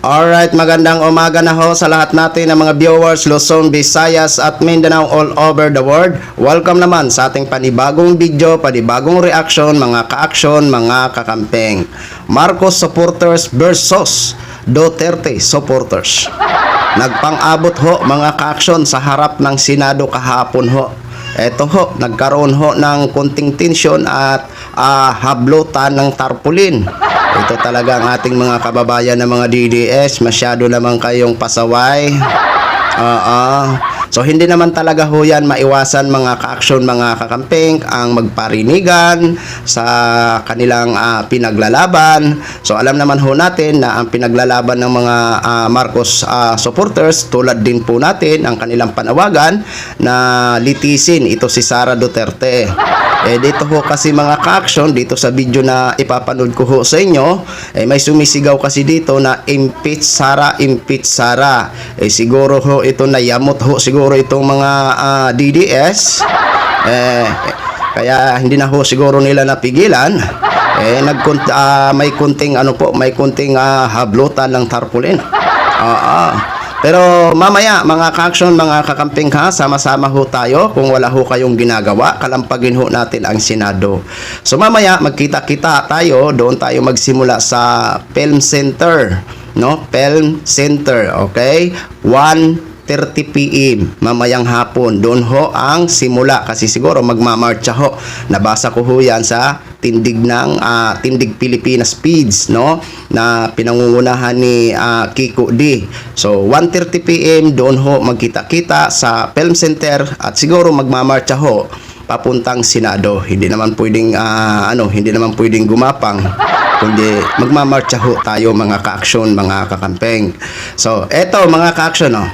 Alright, magandang umaga na ho sa lahat natin ng mga viewers Luzon, Visayas at Mindanao all over the world. Welcome naman sa ating panibagong video, panibagong reaction, mga ka-action, mga kakampeng. Marcos supporters versus Duterte supporters. Nagpang-abot ho mga ka-action sa harap ng Senado kahapon ho. Eto ho, nagkaroon ho ng konting tensyon at hablutan ng tarpaulin. Ito talaga ang ating mga kababayan ng mga DDS. Masyado naman kayong pasaway. So hindi naman talaga ho yan maiwasan mga ka-action, mga kakamping ang magparinigan sa kanilang pinaglalaban. So alam naman ho natin na ang pinaglalaban ng mga Marcos supporters, tulad din po natin ang kanilang panawagan na litisin ito si Sara Duterte. Dito ho kasi mga ka-action, dito sa video na ipapanood ko ho sa inyo, may sumisigaw kasi dito na impeach Sara, impeach Sara. Siguro ho ito na yamot ho siguro itong mga DDS. Kaya hindi na ho siguro nila napigilan. May kunting may kunting hablutan ng tarpaulin. Pero mamaya mga ka-action, mga kakamping ha, sama-sama ho tayo. Kung wala ho kayong ginagawa, kalampagin ho natin ang Senado. So mamaya magkita-kita tayo, doon tayo magsimula sa Film Center, no? Film Center, okay? 1:30 PM mamayang hapon, doon ho ang simula kasi siguro magmamarcha ho. Nabasa ko ho yan sa tindig ng Tindig Pilipinas Feeds, no, na pinangungunahan ni Kiko D. So 1:30 PM doon ho magkita-kita sa Film Center at siguro magmamarcha ho papuntang Senado. Hindi naman pwedeng hindi naman pwedeng gumapang, kundi magmamarcha ho tayo mga ka-action, mga kakampeng. So eto mga ka-action, no,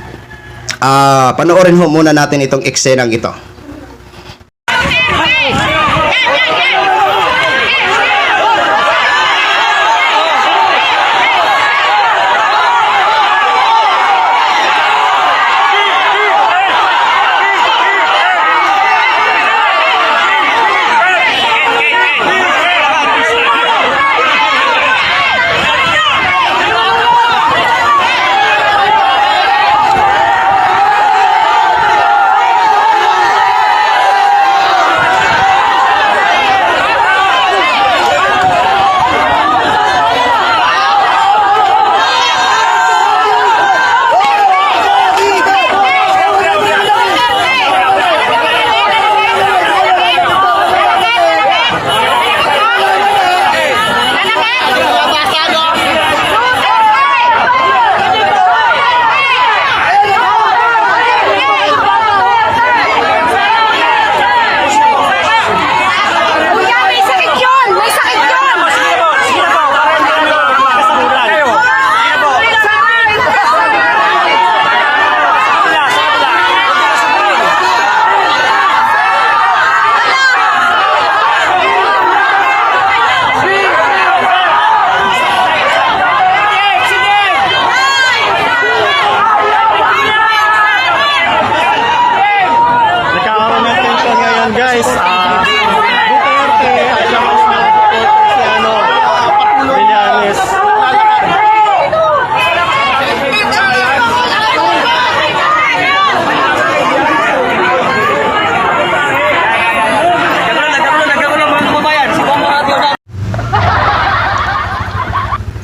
panoorin ho muna natin itong eksenang ito.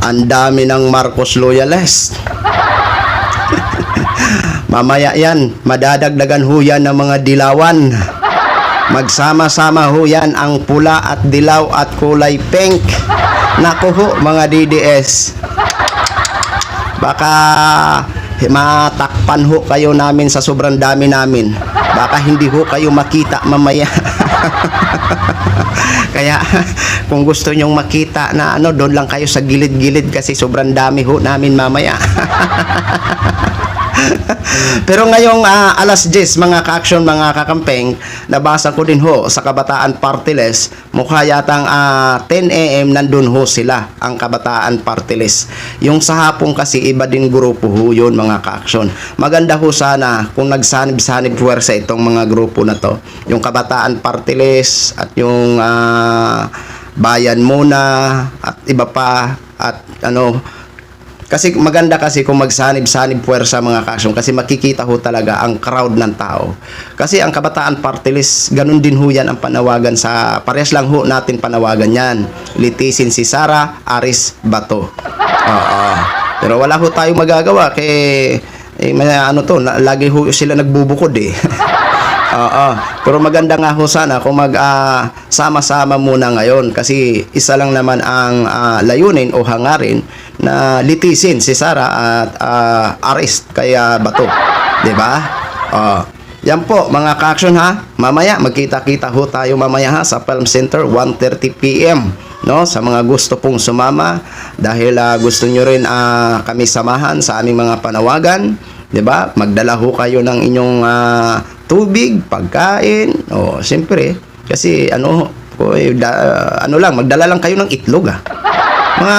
Ang dami ng Marcos loyalist. Mamaya yan, madadagdagan ho yan ng mga dilawan. Magsama-sama ho yan ang pula at dilaw at kulay pink. Naku ho mga DDS, baka matakpan ho kayo namin sa sobrang dami namin. Baka hindi ho kayo makita mamaya. Kaya kung gusto nyong makita na doon lang kayo sa gilid-gilid kasi sobrang dami ho namin mamaya. Pero ngayong alas 10 mga ka-action, mga kakampeng, nabasa ko din ho sa Kabataan Party List, mukha yatang 10 AM nandun ho sila, ang Kabataan Party List. Yung sa hapon kasi iba din grupo ho yun mga ka-action. Maganda ho sana kung nagsanib-sanib puwersa itong mga grupo na to, yung Kabataan Party List at yung Bayan Muna at iba pa, at Kasi maganda kasi kung magsanib-sanib puwersa mga ka-aksyon kasi makikita ho talaga ang crowd ng tao. Kasi ang Kabataan Party List, ganun din ho yan ang panawagan sa, parehas lang ho natin panawagan yan. Litisin si Sara Aris Bato. Oo. Pero wala ho tayong magagawa kay lagi ho sila nagbubukod eh. Oo. Pero maganda nga ho sana kung sama-sama muna ngayon kasi isa lang naman ang layunin o hangarin na litisin si Sara at Aris kaya Bato. 'Di ba? Yan po mga ka-action ha. Mamaya magkita-kita ho tayo mamaya ha sa Film Center 1:30 PM. No, sa mga gusto pong sumama dahil gusto nyo rin kami samahan sa aming mga panawagan, 'di ba? Magdala ho kayo ng inyong tubig, pagkain. Siyempre, kasi magdala lang kayo ng itlog Mga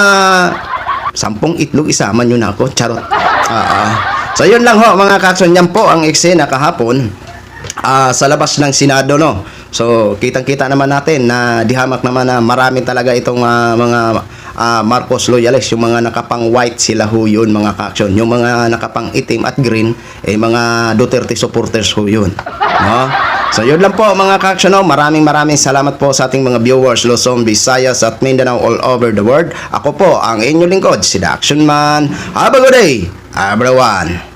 10 itlog isama nyo na ako. Charot. So yun lang ho mga kakson, yan po ang eksena kahapon sa labas ng Senado, no. So kitang-kita naman natin na dihamak naman na marami talaga itong mga Marcos loyalists, yung mga nakapang white sila ho yun mga ka-action. Yung mga nakapang itim at green mga Duterte supporters ho yun, no? So yun lang po mga ka-action, no? Maraming salamat po sa ating mga viewers Luzon, Visayas at Mindanao all over the world. Ako po ang inyong lingkod, si The Action Man. Have a good day everyone.